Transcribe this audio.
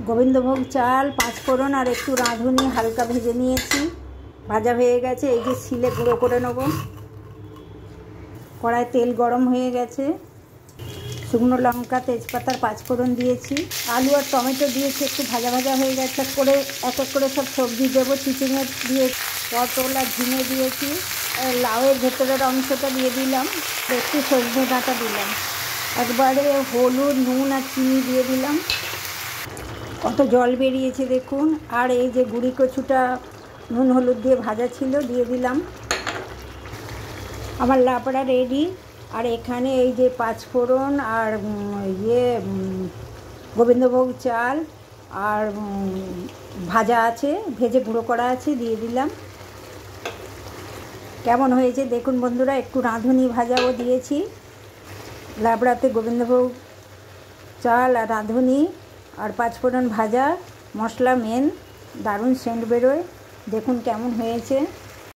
গোবিন্দভোগ চাল, পাঁচফোড়ন আর একটু রাঁধুনি হালকা ভেজে নিয়েছি। ভাজা হয়ে গেছে, এই যে শিলে গুঁড়ো করে নেব। কড়ায় তেল গরম হয়ে গেছে, শুকনো লঙ্কা, তেজপাতার পাঁচফোড়ন দিয়েছি, আলু আর টমেটো দিয়েছি, একটু ভাজা ভাজা হয়ে গেছে। এক এক করে সব সবজি দেবো। চিচিঙে দিয়ে, পটল আর ঝিঙে দিয়েছি, লাউয়ের ভেতরের অংশটা দিয়ে দিলাম, একটু সজনে ডাঁটা দিলাম, একবারে হলুদ, নুন আর চিনি দিয়ে দিলাম। কত জল বেরিয়েছে দেখুন। আর এই যে গুঁড়ি কচুটা নুন হলুদ দিয়ে ভাজা ছিল, দিয়ে দিলাম। আমার লাবড়া রেডি। আর এখানে এই যে পাঁচফোড়ন আর গোবিন্দভোগ চাল আর ভাজা আছে, ভেজে গুঁড়ো করা আছে, দিয়ে দিলাম। কেমন হয়েছে দেখুন বন্ধুরা। একটু রাঁধুনি ভাজাও দিয়েছি। লাবড়াতে গোবিন্দভোগ চাল আর রাঁধুনি আর পাঁচফোড়ন ভাজা মশলা মেন, দারুণ সেন্ট বেরোয়। দেখুন কেমন হয়েছে।